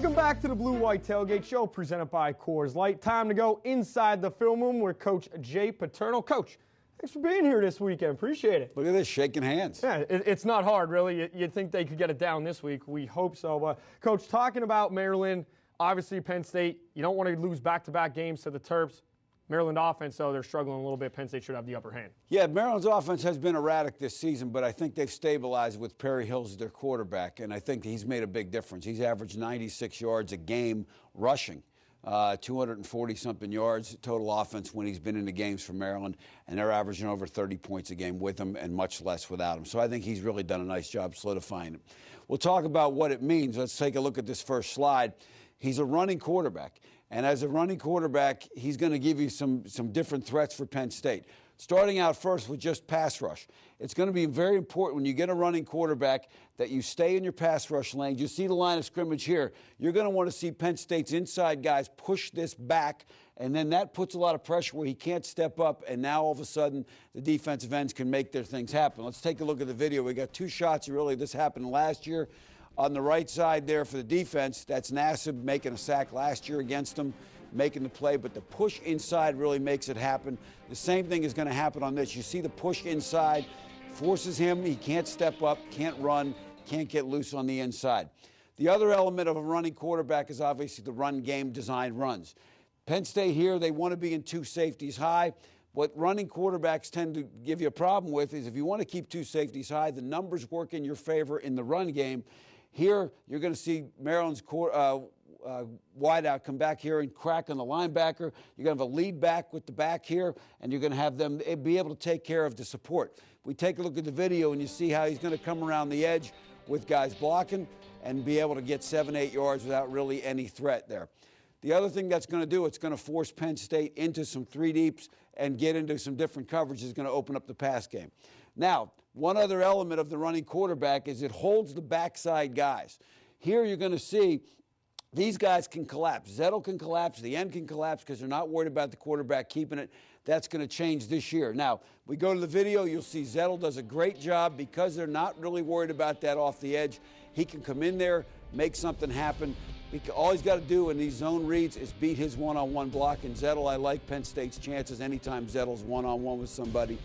Welcome back to the Blue White Tailgate Show presented by Coors Light. Time to go inside the film room with Coach Jay Paterno. Coach, thanks for being here this weekend. Appreciate it. Look at this, shaking hands. Yeah, it's not hard, really. You'd think they could get it down this week. We hope so. But, Coach, talking about Maryland, obviously Penn State, you don't want to lose back-to-back games to the Terps. Maryland offense, though, they're struggling a little bit. Penn State should have the upper hand. Yeah, Maryland's offense has been erratic this season, but I think they've stabilized with Perry Hills as their quarterback, and I think he's made a big difference. He's averaged 96 yards a game rushing, 240-something yards total offense when he's been in the games for Maryland, and they're averaging over 30 points a game with him and much less without him. So I think he's really done a nice job solidifying it. We'll talk about what it means. Let's take a look at this first slide. He's a running quarterback. And as a running quarterback, he's going to give you some different threats for Penn State. Starting out first with just pass rush. It's going to be very important when you get a running quarterback that you stay in your pass rush lane. You see the line of scrimmage here. You're going to want to see Penn State's inside guys push this back, and then that puts a lot of pressure where he can't step up, and now all of a sudden the defensive ends can make their things happen. Let's take a look at the video. We got two shots. Really, this happened last year. On the right side there for the defense, that's Nassib making a sack last year against them, making the play, but the push inside really makes it happen. The same thing is going to happen on this. You see the push inside, forces him, he can't step up, can't run, can't get loose on the inside. The other element of a running quarterback is obviously the run game design runs. Penn State here, they want to be in two safeties high. What running quarterbacks tend to give you a problem with is if you want to keep two safeties high, the numbers work in your favor in the run game. Here, you're going to see Maryland's wideout come back here and crack on the linebacker. You're going to have a lead back with the back here, and you're going to have them be able to take care of the support. We take a look at the video, and you see how he's going to come around the edge with guys blocking and be able to get 7-8 yards without really any threat there. The other thing that's going to do, it's going to force Penn State into some three deeps and get into some different coverage. Is going to open up the pass game. Now, one other element of the running quarterback is it holds the backside guys. Here you're going to see these guys can collapse. Zettel can collapse. The end can collapse because they're not worried about the quarterback keeping it. That's going to change this year. Now, we go to the video. You'll see Zettel does a great job because they're not really worried about that off the edge. He can come in there, make something happen. All he's got to do in these zone reads is beat his one-on-one block. And Zettel, I like Penn State's chances anytime Zettel's one-on-one with somebody.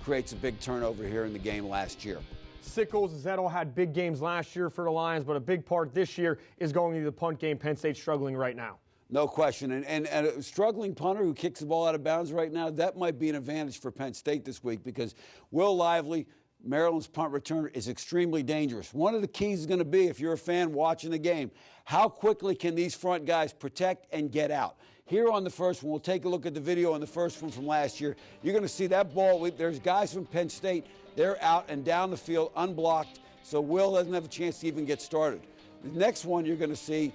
Creates a big turnover here in the game last year. Sickles, Zettel had big games last year for the Lions, but a big part this year is going to the punt game. Penn State's struggling right now. No question. And a struggling punter who kicks the ball out of bounds right now, that might be an advantage for Penn State this week because Will Lively, Maryland's punt returner, is extremely dangerous. One of the keys is going to be, if you're a fan watching the game, how quickly can these front guys protect and get out? Here on the first one, we'll take a look at the video on the first one from last year. You're going to see that ball. There's guys from Penn State. They're out and down the field unblocked, so Will doesn't have a chance to even get started. The next one you're going to see,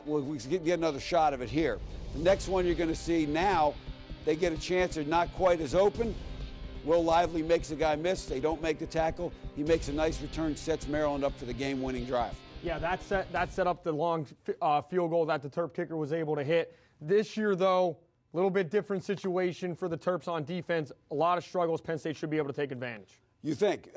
we get another shot of it here. The next one you're going to see now, they get a chance. They're not quite as open. Will Lively makes a guy miss. They don't make the tackle. He makes a nice return, sets Maryland up for the game-winning drive. Yeah, that set up the long field goal that the Terp kicker was able to hit. This year, though, a little bit different situation for the Terps on defense. A lot of struggles. Penn State should be able to take advantage. You think.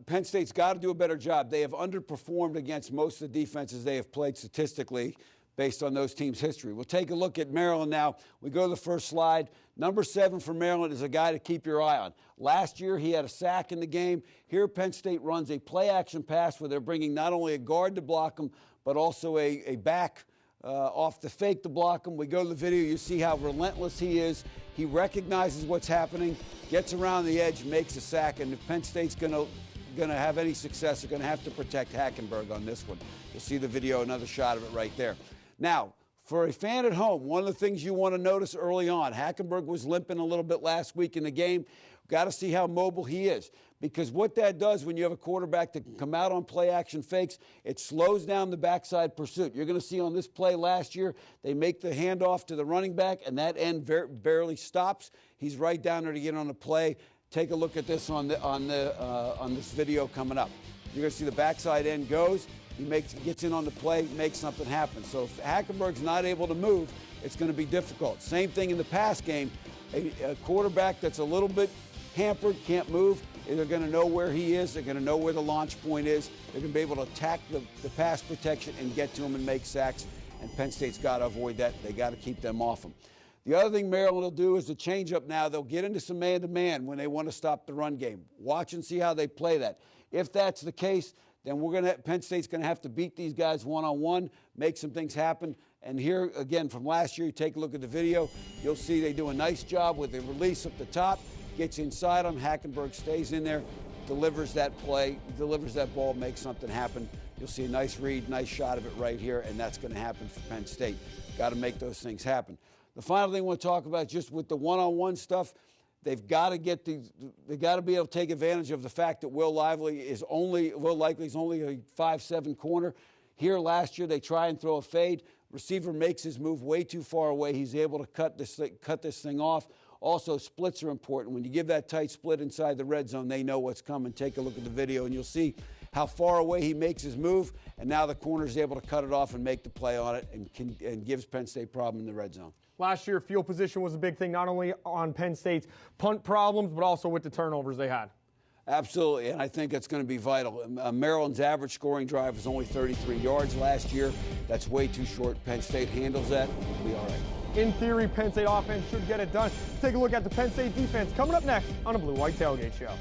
Penn State's got to do a better job. They have underperformed against most of the defenses they have played statistically based on those teams' history. We'll take a look at Maryland now. We go to the first slide. Number 7 for Maryland is a guy to keep your eye on. Last year, he had a sack in the game. Here, Penn State runs a play-action pass where they're bringing not only a guard to block him, but also a back off the fake to block him. We go to the video. You see how relentless he is. He recognizes what's happening, gets around the edge, makes a sack, and if Penn State's going to have any success, they're going to have to protect Hackenberg on this one. You'll see the video, another shot of it right there. Now, for a fan at home, one of the things you want to notice early on, Hackenberg was limping a little bit last week in the game. Got to see how mobile he is. Because what that does when you have a quarterback that can come out on play-action fakes, it slows down the backside pursuit. You're going to see on this play last year, they make the handoff to the running back, and that end barely stops. He's right down there to get on the play. Take a look at this on this video coming up. You're going to see the backside end goes. He gets in on the play, makes something happen. So if Hackenberg's not able to move, it's going to be difficult. Same thing in the pass game. A quarterback that's a little bit hampered, can't move, they're going to know where he is. They're going to know where the launch point is. They're going to be able to attack the pass protection and get to him and make sacks. and Penn State's got to avoid that. They got to keep them off them. The other thing Maryland will do is the change-up now. They'll get into some man-to-man when they want to stop the run game. Watch and see how they play that. If that's the case, then Penn State's going to have to beat these guys one-on-one, make some things happen. And here, again, from last year, you take a look at the video, you'll see they do a nice job with the release up the top, gets inside them, Hackenberg stays in there, delivers that play, delivers that ball, makes something happen. You'll see a nice read, nice shot of it right here, and that's going to happen for Penn State. Got to make those things happen. The final thing I want to talk about, just with the one-on-one stuff, they've got to be able to take advantage of the fact that Will Likely is only a 5'7" corner. Here last year, they try and throw a fade. Receiver makes his move way too far away. He's able to cut this thing off. Also, splits are important. When you give that tight split inside the red zone, they know what's coming. Take a look at the video, and you'll see how far away he makes his move, and now the corner's able to cut it off and make the play on it and gives Penn State problem in the red zone. Last year, field position was a big thing, not only on Penn State's punt problems, but also with the turnovers they had. Absolutely, and I think it's going to be vital. Maryland's average scoring drive was only 33 yards last year. That's way too short. Penn State handles that. We'll be all right. In theory, Penn State offense should get it done. Take a look at the Penn State defense coming up next on a Blue White Tailgate Show.